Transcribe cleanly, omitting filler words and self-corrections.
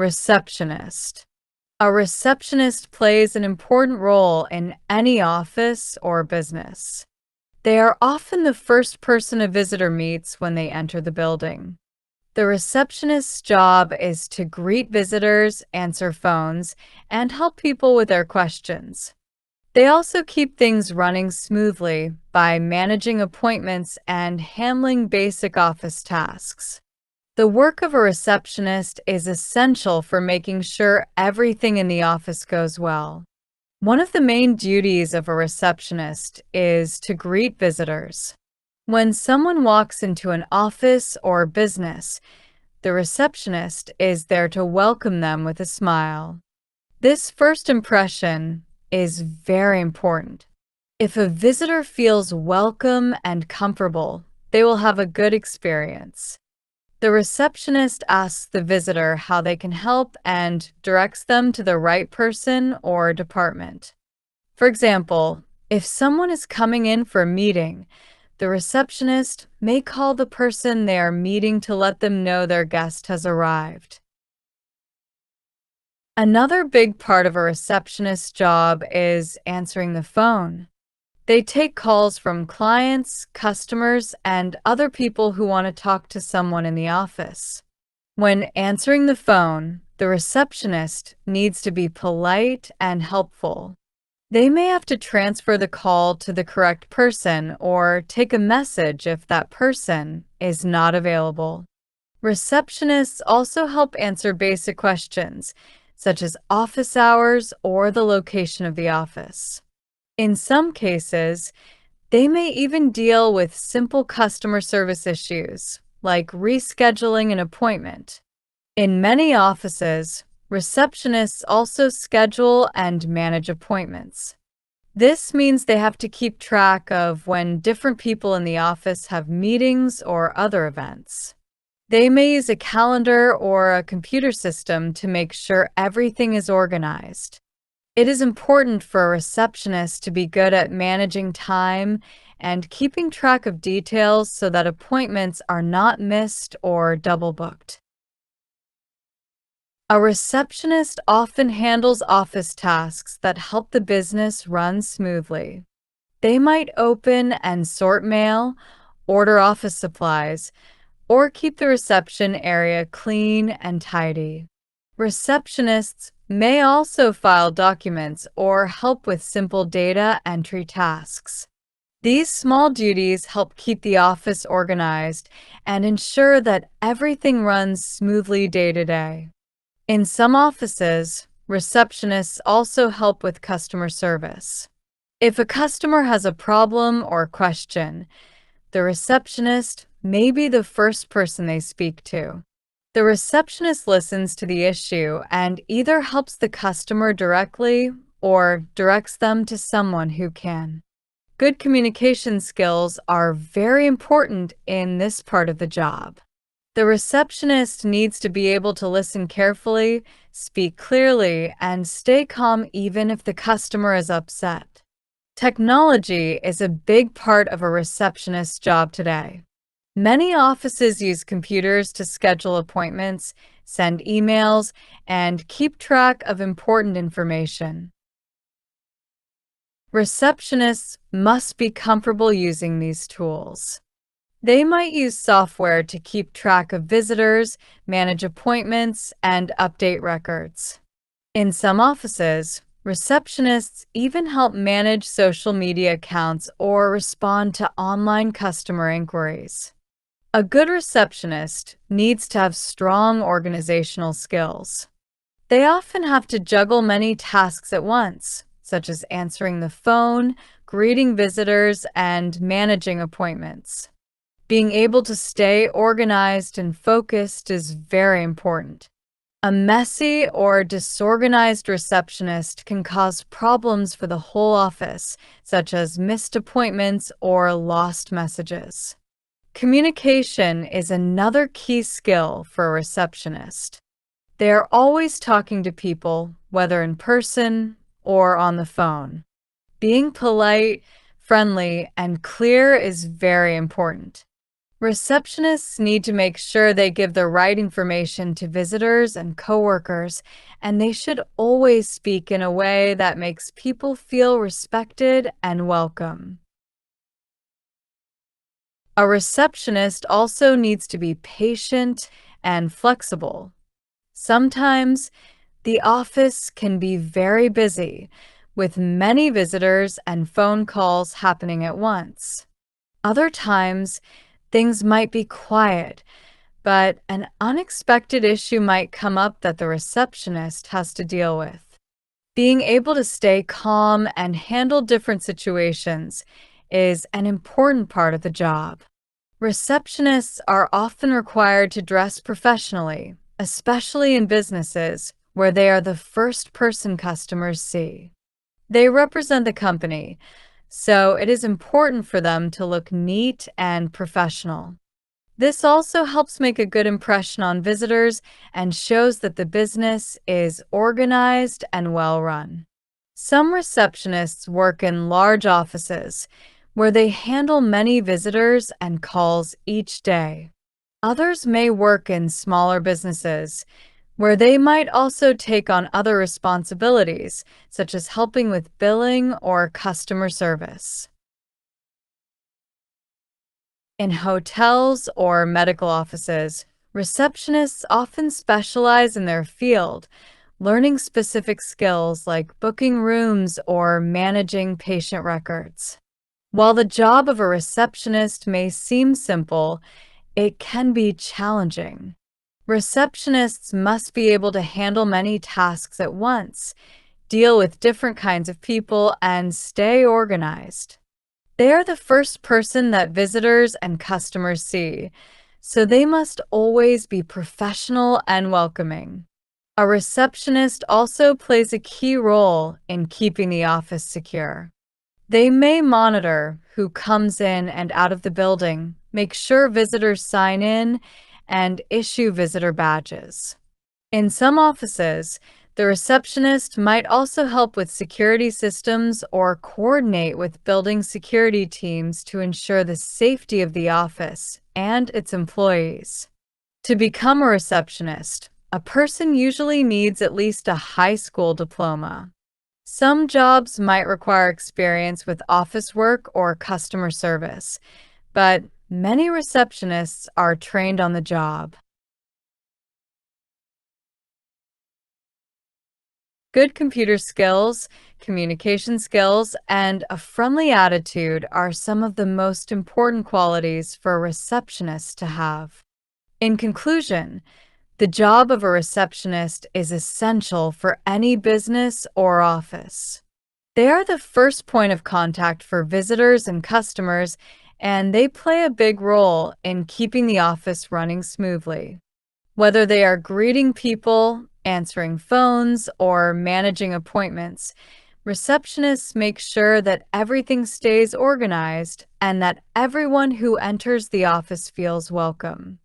Receptionist. A receptionist plays an important role in any office or business. They are often the first person a visitor meets when they enter the building. The receptionist's job is to greet visitors, answer phones, and help people with their questions. They also keep things running smoothly by managing appointments and handling basic office tasks. The work of a receptionist is essential for making sure everything in the office goes well. One of the main duties of a receptionist is to greet visitors. When someone walks into an office or business, the receptionist is there to welcome them with a smile. This first impression is very important. If a visitor feels welcome and comfortable, they will have a good experience. The receptionist asks the visitor how they can help and directs them to the right person or department. For example, if someone is coming in for a meeting, the receptionist may call the person they are meeting to let them know their guest has arrived. Another big part of a receptionist's job is answering the phone. They take calls from clients, customers, and other people who want to talk to someone in the office. When answering the phone, the receptionist needs to be polite and helpful. They may have to transfer the call to the correct person or take a message if that person is not available. Receptionists also help answer basic questions, such as office hours or the location of the office. In some cases, they may even deal with simple customer service issues, like rescheduling an appointment. In many offices, receptionists also schedule and manage appointments. This means they have to keep track of when different people in the office have meetings or other events. They may use a calendar or a computer system to make sure everything is organized. It is important for a receptionist to be good at managing time and keeping track of details so that appointments are not missed or double booked. A receptionist often handles office tasks that help the business run smoothly. They might open and sort mail, order office supplies, or keep the reception area clean and tidy. Receptionists may also file documents or help with simple data entry tasks. These small duties help keep the office organized and ensure that everything runs smoothly day to day. In some offices, receptionists also help with customer service. If a customer has a problem or question, the receptionist may be the first person they speak to. The receptionist listens to the issue and either helps the customer directly or directs them to someone who can. Good communication skills are very important in this part of the job. The receptionist needs to be able to listen carefully, speak clearly, and stay calm even if the customer is upset. Technology is a big part of a receptionist's job today. Many offices use computers to schedule appointments, send emails, and keep track of important information. Receptionists must be comfortable using these tools. They might use software to keep track of visitors, manage appointments, and update records. In some offices, receptionists even help manage social media accounts or respond to online customer inquiries. A good receptionist needs to have strong organizational skills. They often have to juggle many tasks at once, such as answering the phone, greeting visitors, and managing appointments. Being able to stay organized and focused is very important. A messy or disorganized receptionist can cause problems for the whole office, such as missed appointments or lost messages. Communication is another key skill for a receptionist. They are always talking to people, whether in person or on the phone. Being polite, friendly, and clear is very important. Receptionists need to make sure they give the right information to visitors and coworkers, and they should always speak in a way that makes people feel respected and welcome. A receptionist also needs to be patient and flexible. Sometimes the office can be very busy, with many visitors and phone calls happening at once. Other times, things might be quiet, but an unexpected issue might come up that the receptionist has to deal with. Being able to stay calm and handle different situations is an important part of the job. Receptionists are often required to dress professionally, especially in businesses where they are the first person customers see. They represent the company, so it is important for them to look neat and professional. This also helps make a good impression on visitors and shows that the business is organized and well run. Some receptionists work in large offices where they handle many visitors and calls each day. Others may work in smaller businesses where they might also take on other responsibilities, such as helping with billing or customer service. In hotels or medical offices, receptionists often specialize in their field, learning specific skills like booking rooms or managing patient records. While the job of a receptionist may seem simple, it can be challenging. Receptionists must be able to handle many tasks at once, deal with different kinds of people, and stay organized. They are the first person that visitors and customers see, so they must always be professional and welcoming. A receptionist also plays a key role in keeping the office secure. They may monitor who comes in and out of the building, make sure visitors sign in, and issue visitor badges. In some offices, the receptionist might also help with security systems or coordinate with building security teams to ensure the safety of the office and its employees. To become a receptionist, a person usually needs at least a high school diploma. Some jobs might require experience with office work or customer service, but many receptionists are trained on the job. Good computer skills, communication skills, and a friendly attitude are some of the most important qualities for a receptionist to have. In conclusion, the job of a receptionist is essential for any business or office. They are the first point of contact for visitors and customers, and they play a big role in keeping the office running smoothly. Whether they are greeting people, answering phones, or managing appointments, receptionists make sure that everything stays organized and that everyone who enters the office feels welcome.